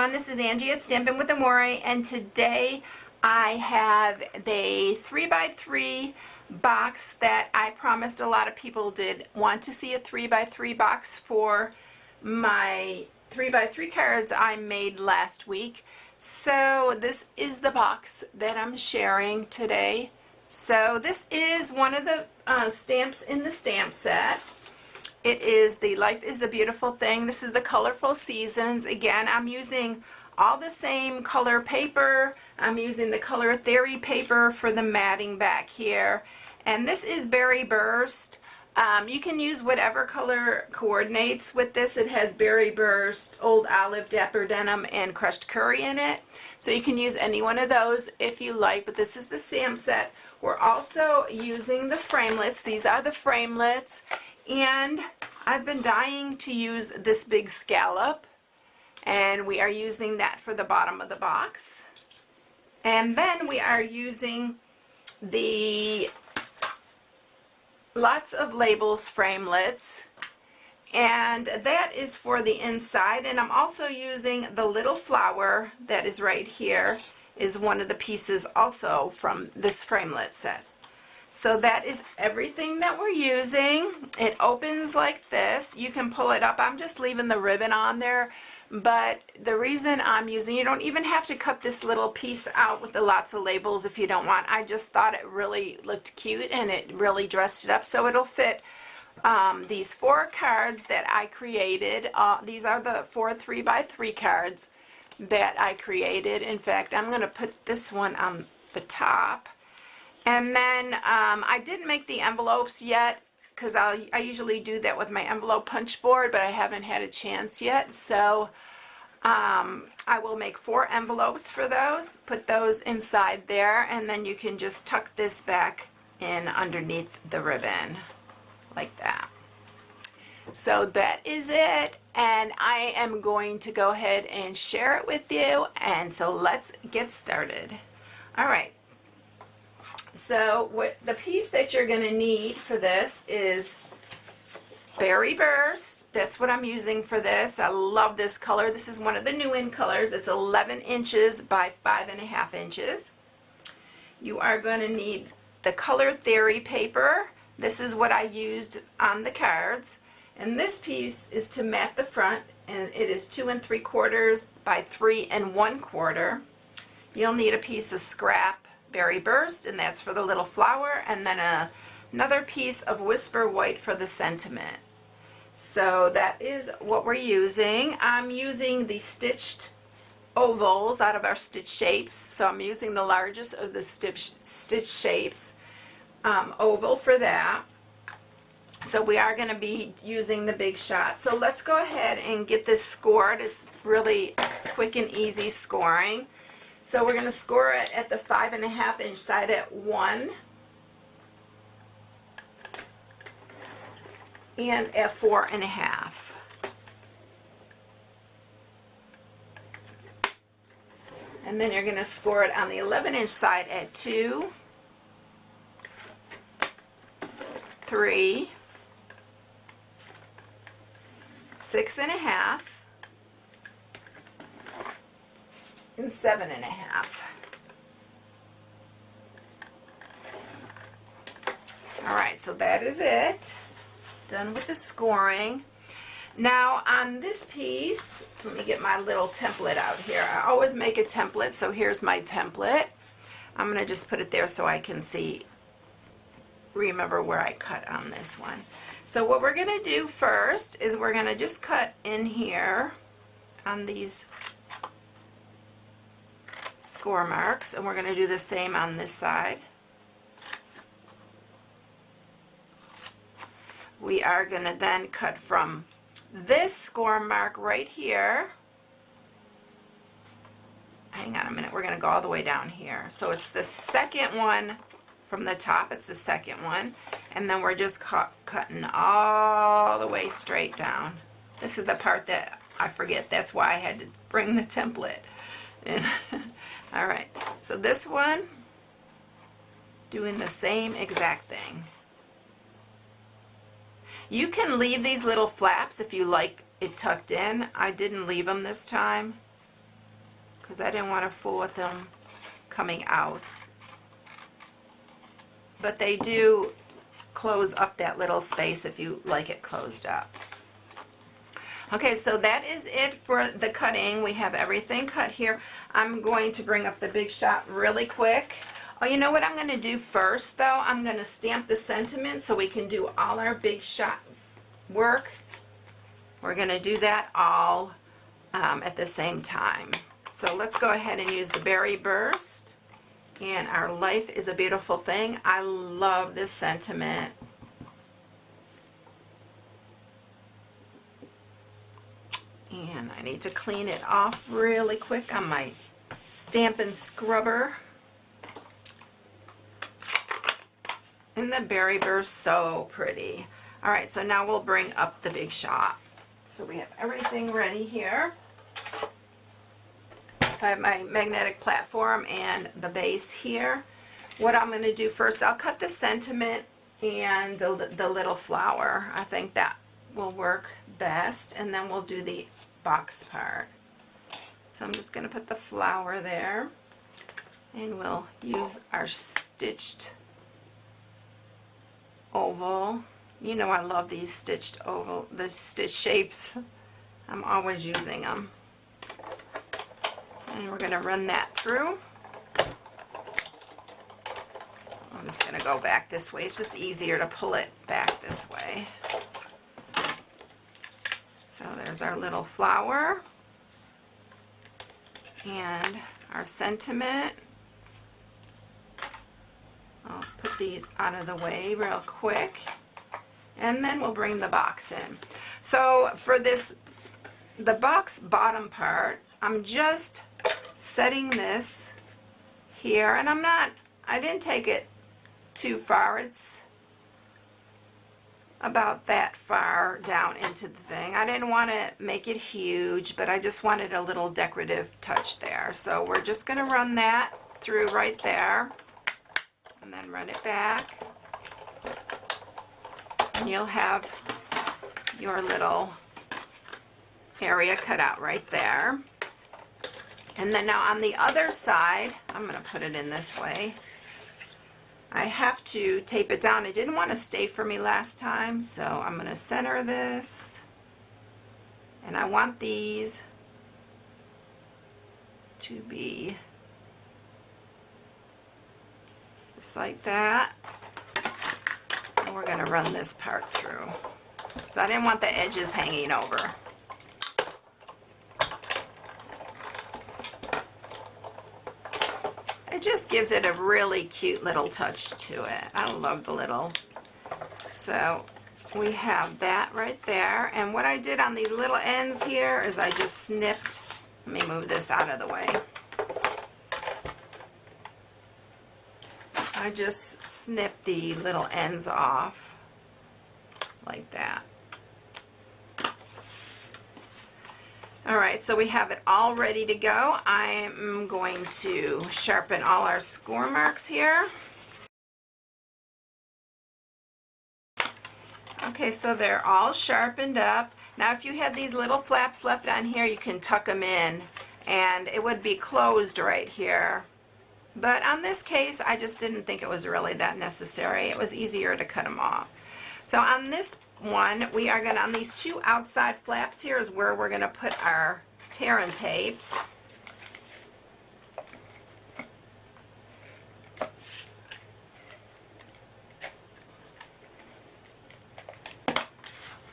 everyone, this is Angie at Stampin' with Amore, and today I have the 3x3 box that I promised a lot of people did want to see a 3x3 box for my 3x3 cards I made last week. So this is the box that I'm sharing today. So this is one of the stamps in the stamp set. It is the Life is a Beautiful Thing. This is the Colorful Seasons. Again, I'm using all the same color paper. I'm using the Color Theory paper for the matting back here. And this is Berry Burst. You can use whatever color coordinates with this. It has Berry Burst, Old Olive, Dapper Denim, and Crushed Curry in it. So you can use any one of those if you like, but this is the stamp set. We're also using the framelits. These are the framelits. And I've been dying to use this big scallop, and we are using that for the bottom of the box. And then we are using the Lots of Labels framelits, and that is for the inside. And I'm also using the little flower that is right here, is one of the pieces also from this framelit set. So that is everything that we're using. It opens like this. You can pull it up. I'm just leaving the ribbon on there, but the reason I'm using, you don't even have to cut this little piece out with the Lots of Labels if you don't want. I just thought it really looked cute and it really dressed it up. So it'll fit these 4 cards that I created. These are the 4 3x3 cards that I created. In fact, I'm going to put this one on the top. And then I didn't make the envelopes yet because I usually do that with my envelope punch board, but I haven't had a chance yet. So I will make 4 envelopes for those, put those inside there, and then you can just tuck this back in underneath the ribbon like that. So that is it, and I am going to go ahead and share it with you, and so let's get started. All right. So what the piece that you're going to need for this is Berry Burst. That's what I'm using for this. I love this color. This is one of the new in colors. It's 11 inches by 5.5 inches. You are going to need the Color Theory paper. This is what I used on the cards. And this piece is to mat the front, and it is 2 3/4 by 3 1/4. You'll need a piece of scrap Berry Burst, and that's for the little flower, and then another piece of Whisper White for the sentiment. So that is what we're using. I'm using the stitched ovals out of our stitch shapes, so I'm using the largest of the stitch shapes oval for that. So we are going to be using the big shot. So let's go ahead and get this scored. It's really quick and easy scoring. So we're going to score it at the 5.5 inch side at 1 and at 4.5. And then you're going to score it on the 11 inch side at 2, 3, 6.5, and 7.5. All right, so that is it. Done with the scoring. Now on this piece, let me get my little template out here. I always make a template, so here's my template. I'm going to just put it there so I can remember where I cut on this one. So what we're going to do first is we're going to just cut in here on these score marks, and we're going to do the same on this side. We are going to then cut from this score mark right here. Hang on a minute, we're going to go all the way down here. So it's the second one from the top, it's the second one, and then we're just cutting all the way straight down. This is the part that I forget, that's why I had to bring the template in. All right, so this one, doing the same exact thing. You can leave these little flaps if you like it tucked in. I didn't leave them this time. because I didn't want to fool with them coming out. But they do close up that little space if you like it closed up. Okay, so that is it for the cutting. We have everything cut here. I'm going to bring up the Big Shot really quick. Oh, you know what I'm going to do first, though? I'm going to stamp the sentiment so we can do all our Big Shot work. We're going to do that all at the same time. So let's go ahead and use the Berry Burst. And our Life is a Beautiful Thing. I love this sentiment. And I need to clean it off really quick on my Stampin' Scrubber. And the Berry Burst, so pretty. All right, so now we'll bring up the Big Shot. So we have everything ready here. So I have my magnetic platform and the base here. What I'm going to do first, I'll cut the sentiment and the little flower. I think that will work best, and then we'll do the box part. So I'm just going to put the flower there, and we'll use our stitched oval. You know I love these stitched oval, the stitch shapes. I'm always using them. And we're going to run that through. I'm just going to go back this way. It's just easier to pull it back this way. So there's our little flower and our sentiment. I'll put these out of the way real quick, and then we'll bring the box in. So for this, the box bottom part, I'm just setting this here, and I didn't take it too far. It's about that far down into the thing. I didn't want to make it huge, but I just wanted a little decorative touch there. So we're just going to run that through right there, and then run it back, and you'll have your little area cut out right there. And then now on the other side, I'm going to put it in this way. I have to tape it down. It didn't want to stay for me last time, so I'm going to center this. And I want these to be just like that. And we're going to run this part through. So I didn't want the edges hanging over. It just gives it a really cute little touch to it. I love the little. So we have that right there. And what I did on these little ends here is I just snipped. Let me move this out of the way. I just snipped the little ends off like that. Alright, so we have it all ready to go. I'm going to sharpen all our score marks here. Okay, so they're all sharpened up. Now if you had these little flaps left on here, you can tuck them in and it would be closed right here. But on this case, I just didn't think it was really that necessary. It was easier to cut them off. So on this one, we are going to, on these two outside flaps here is where we're going to put our tear and tape.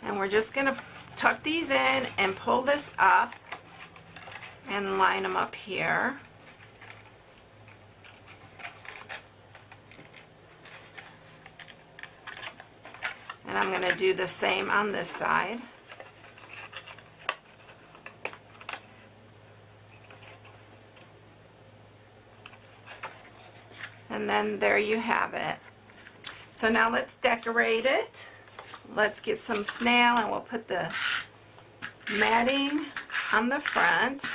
And we're just going to tuck these in and pull this up and line them up here. And I'm going to do the same on this side. And then there you have it. So now let's decorate it. Let's get some snail and we'll put the matting on the front.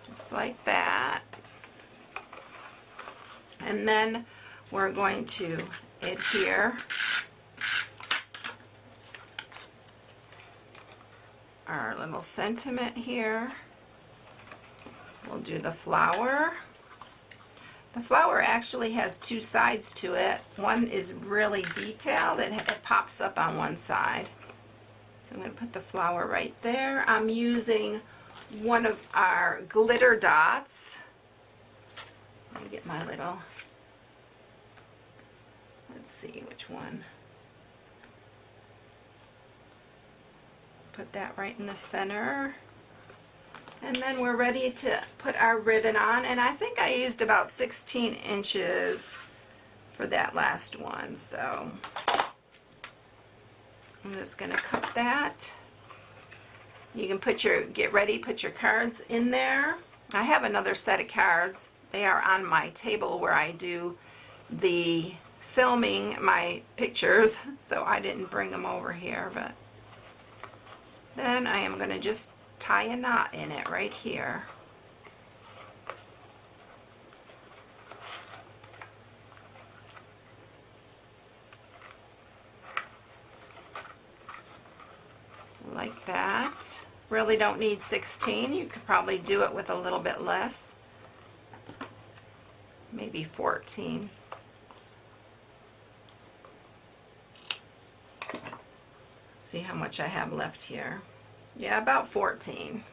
Just like that. And then we're going to adhere our little sentiment here. We'll do the flower. The flower actually has two sides to it. One is really detailed, and it pops up on one side. So I'm going to put the flower right there. I'm using one of our glitter dots. Let me get my little, let's see which one. Put that right in the center. And then we're ready to put our ribbon on, and I think I used about 16 inches for that last one, so I'm just going to cut that. You can put your, get ready, put your cards in there. I have another set of cards. They are on my table where I do the filming my pictures, so I didn't bring them over here, but then I am going to just tie a knot in it right here. Like that. Really don't need 16. You could probably do it with a little bit less. Maybe 14. Let's see how much I have left here. Yeah, about 14.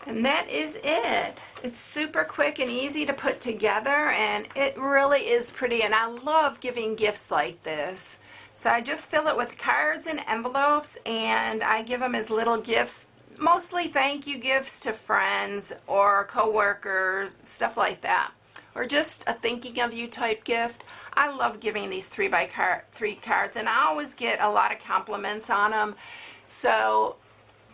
And that is it. It's super quick and easy to put together, and it really is pretty, and I love giving gifts like this. So I just fill it with cards and envelopes, and I give them as little gifts, mostly thank you gifts to friends or co-workers, stuff like that, or just a thinking of you type gift. I love giving these 3x3 cards, and I always get a lot of compliments on them. So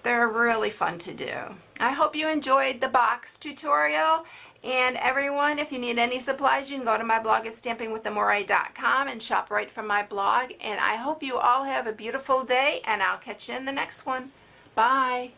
they're really fun to do. I hope you enjoyed the box tutorial, and everyone, if you need any supplies, you can go to my blog at stampingwithamore.com and shop right from my blog. And I hope you all have a beautiful day, and I'll catch you in the next one. Bye.